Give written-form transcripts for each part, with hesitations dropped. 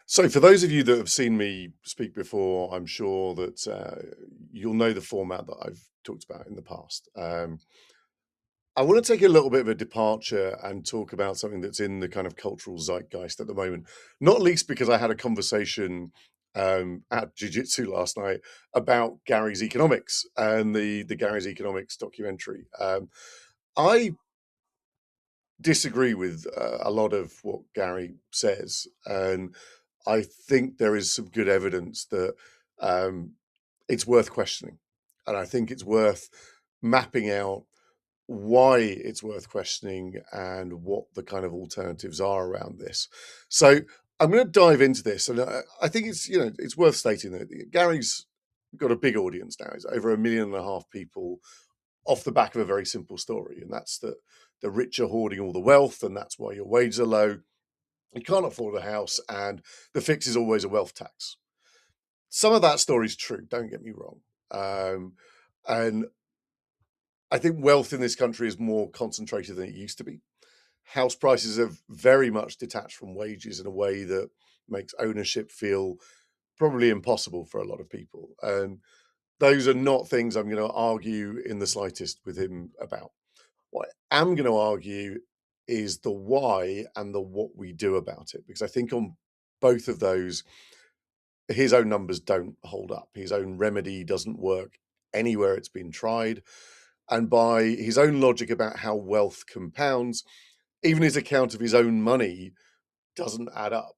So, for those of you that have seen me speak before, I'm sure that you'll know the format that I've talked about in the past. I want to take a little bit of a departure and talk about something that's in the kind of cultural zeitgeist at the moment, not least because I had a conversation at Jiu Jitsu last night about Gary's Economics and the Gary's Economics documentary. I disagree with a lot of what Gary says, and I think there is some good evidence that um, it's worth questioning, and I think it's worth mapping out why it's worth questioning and what the kind of alternatives are around this. So I'm going to dive into this, and I think it's worth stating that Gary's got a big audience now. It's over 1.5 million people off the back of a very simple story, and that's that the rich are hoarding all the wealth, and that's why your wages are low. You can't afford a house, and the fix is always a wealth tax. Some of that story is true. Don't get me wrong, and I think wealth in this country is more concentrated than it used to be. House prices have very much detached from wages in a way that makes ownership feel probably impossible for a lot of people. And those are not things I'm going to argue in the slightest with him about. What I am going to argue is the why and the what we do about it, because I think on both of those, his own numbers don't hold up. His own remedy doesn't work anywhere it's been tried. And by his own logic about how wealth compounds, even his account of his own money doesn't add up.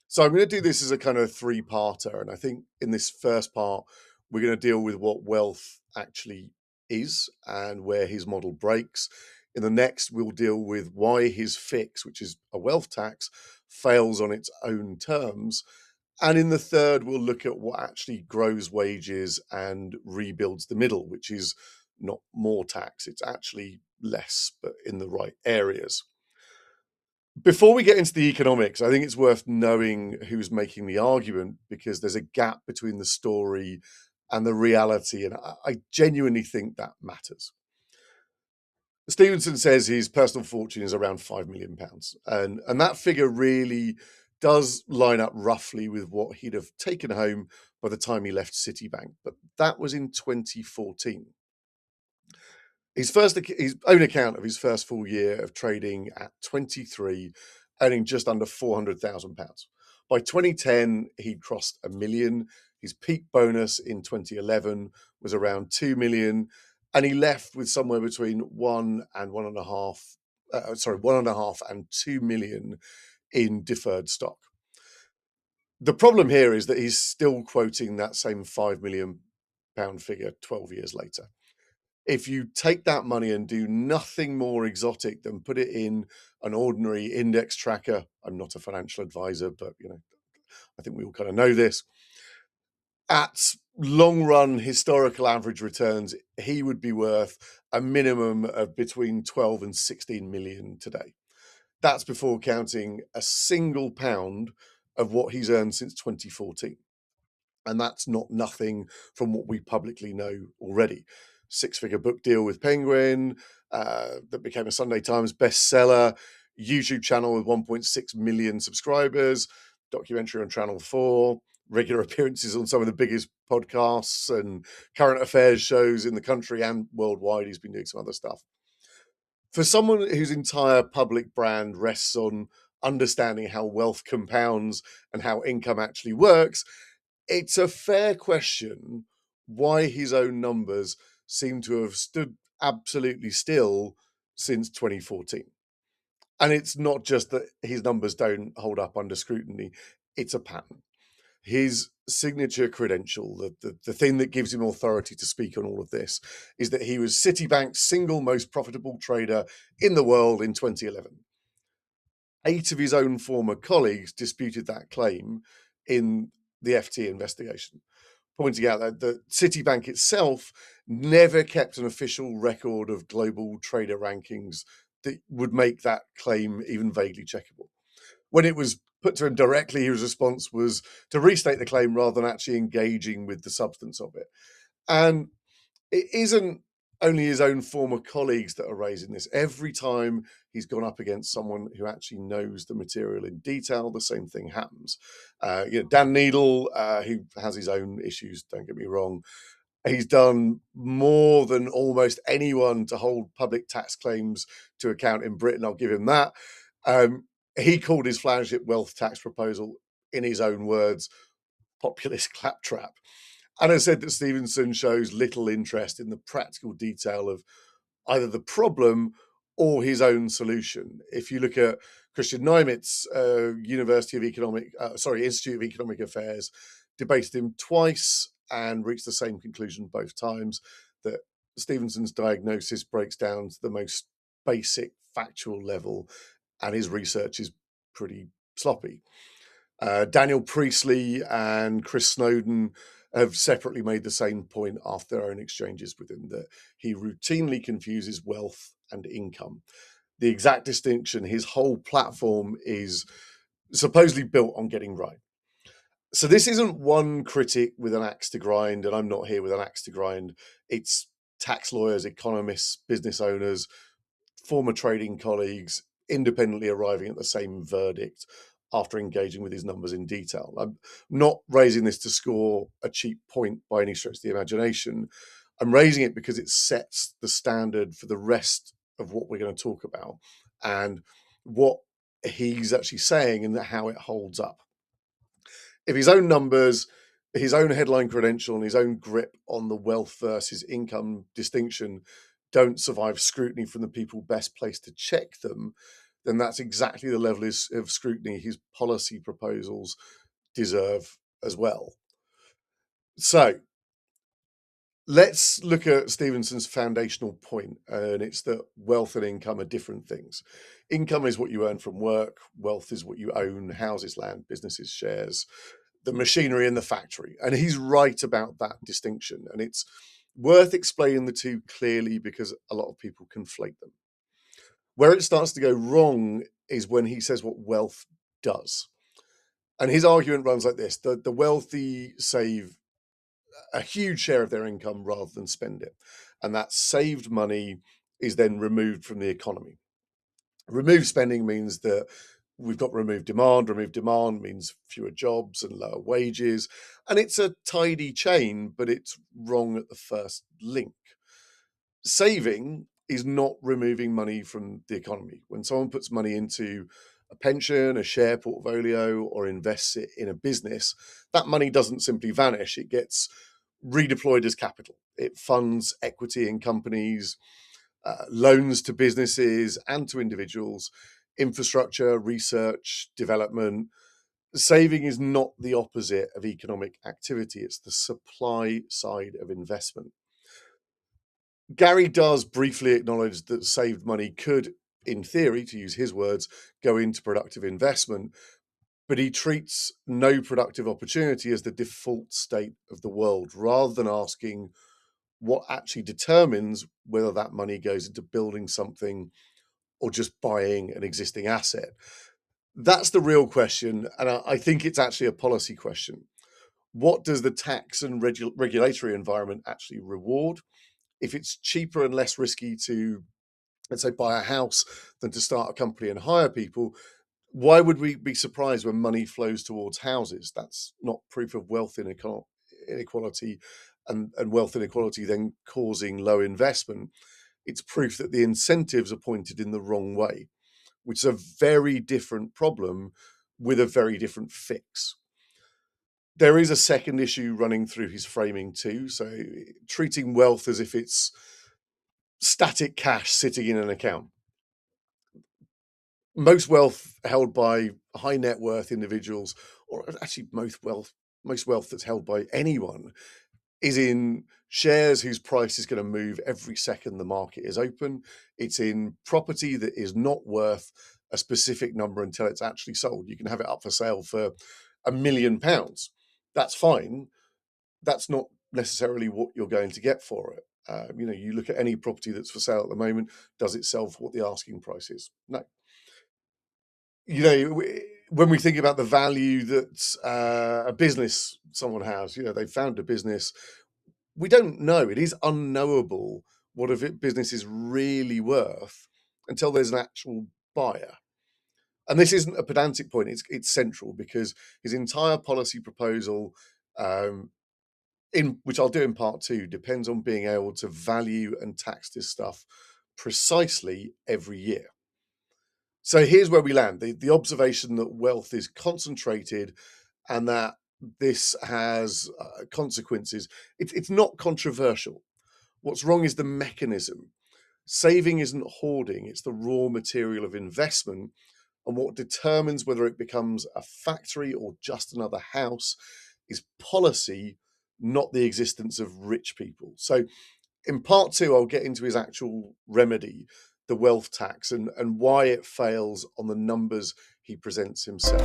So I'm going to do this as a kind of three-parter. And I think in this first part, we're going to deal with what wealth actually is and where his model breaks. In the next, we'll deal with why his fix, which is a wealth tax, fails on its own terms. And in the third, we'll look at what actually grows wages and rebuilds the middle, which is not more tax, it's actually less, but in the right areas. Before we get into the economics, I think it's worth knowing who's making the argument, because there's a gap between the story and the reality. And I genuinely think that matters. Stevenson says his personal fortune is around £5 million. And that figure really does line up roughly with what he'd have taken home by the time he left Citibank. But that was in 2014. His own account of his first full year of trading at 23, earning just under £400,000. By 2010, he'd crossed a million. His peak bonus in 2011 was around 2 million, and he left with somewhere between one and a half and 2 million in deferred stock. The problem here is that he's still quoting that same £5 million figure 12 years later. If you take that money and do nothing more exotic than put it in an ordinary index tracker, I'm not a financial advisor, but I think we all kind of know this. At long run historical average returns, he would be worth a minimum of between 12 and 16 million today. That's before counting a single pound of what he's earned since 2014. And that's not nothing from what we publicly know already. Six-figure book deal with Penguin that became a Sunday Times bestseller, YouTube channel with 1.6 million subscribers, documentary on Channel 4, regular appearances on some of the biggest podcasts and current affairs shows in the country and worldwide. He's been doing some other stuff. For someone whose entire public brand rests on understanding how wealth compounds and how income actually works, it's a fair question why his own numbers seem to have stood absolutely still since 2014. And it's not just that his numbers don't hold up under scrutiny, it's a pattern. His signature credential, the thing that gives him authority to speak on all of this, is that he was Citibank's single most profitable trader in the world in 2011. 8 of his own former colleagues disputed that claim in the FT investigation, pointing out that the Citibank itself never kept an official record of global trader rankings that would make that claim even vaguely checkable. When it was put to him directly, his response was to restate the claim rather than actually engaging with the substance of it. And it isn't only his own former colleagues that are raising this. Every time he's gone up against someone who actually knows the material in detail, the same thing happens. Dan Needle, who has his own issues, don't get me wrong, he's done more than almost anyone to hold public tax claims to account in Britain. I'll give him that. Um, he called his flagship wealth tax proposal, in his own words, populist claptrap. And has said that Stevenson shows little interest in the practical detail of either the problem or his own solution. If you look at Christian Neimitz, Institute of Economic Affairs, debated him twice and reached the same conclusion both times, that Stevenson's diagnosis breaks down to the most basic factual level, and his research is pretty sloppy. Daniel Priestley and Chris Snowden have separately made the same point after their own exchanges with him, that he routinely confuses wealth and income. The exact distinction, his whole platform is supposedly built on getting right. So this isn't one critic with an axe to grind, and I'm not here with an axe to grind. It's tax lawyers, economists, business owners, former trading colleagues independently arriving at the same verdict after engaging with his numbers in detail. I'm not raising this to score a cheap point by any stretch of the imagination. I'm raising it because it sets the standard for the rest of what we're going to talk about and what he's actually saying and how it holds up. If his own numbers, his own headline credential, and his own grip on the wealth versus income distinction don't survive scrutiny from the people best placed to check them, then that's exactly the level of scrutiny his policy proposals deserve as well. So let's look at Stevenson's foundational point, and it's that wealth and income are different things. Income is what you earn from work, wealth is what you own: houses, land, businesses, shares, the machinery in the factory. And he's right about that distinction. And it's worth explaining the two clearly because a lot of people conflate them. Where it starts to go wrong is when he says what wealth does. And his argument runs like this: the wealthy save a huge share of their income rather than spend it. And that saved money is then removed from the economy. Removed spending means that we've got removed demand. Removed demand means fewer jobs and lower wages. And it's a tidy chain, but it's wrong at the first link. Saving is not removing money from the economy. When someone puts money into a pension, a share portfolio, or invests it in a business, that money doesn't simply vanish. It gets redeployed as capital. It funds equity in companies, loans to businesses and to individuals, infrastructure, research, development. Saving is not the opposite of economic activity, it's the supply side of investment. Gary does briefly acknowledge that saved money could, in theory, to use his words, go into productive investment, but he treats no productive opportunity as the default state of the world, rather than asking what actually determines whether that money goes into building something or just buying an existing asset. That's the real question. And I think it's actually a policy question. What does the tax and regulatory environment actually reward? If it's cheaper and less risky to, let's say, buy a house than to start a company and hire people, why would we be surprised when money flows towards houses? That's not proof of wealth inequality and wealth inequality then causing low investment. It's proof that the incentives are pointed in the wrong way, which is a very different problem with a very different fix. There is a second issue running through his framing too. So treating wealth as if it's static cash sitting in an account. Most wealth held by high net worth individuals, or actually most wealth that's held by anyone, is in shares whose price is going to move every second the market is open. It's in property that is not worth a specific number until it's actually sold. You can have it up for sale for £1 million. That's fine. That's not necessarily what you're going to get for it. You look at any property that's for sale at the moment, does it sell for what the asking price is? No. When we think about the value that a business someone has, they found a business, we don't know. It is unknowable what a business is really worth until there's an actual buyer. And this isn't a pedantic point, it's central, because his entire policy proposal, um, in which I'll do in part two, depends on being able to value and tax this stuff precisely every year. So here's where we land. The observation that wealth is concentrated and that this has consequences, it's not controversial. What's wrong is the mechanism. Saving isn't hoarding, it's the raw material of investment. And what determines whether it becomes a factory or just another house is policy, not the existence of rich people. So in part two, I'll get into his actual remedy, the wealth tax, and why it fails on the numbers he presents himself.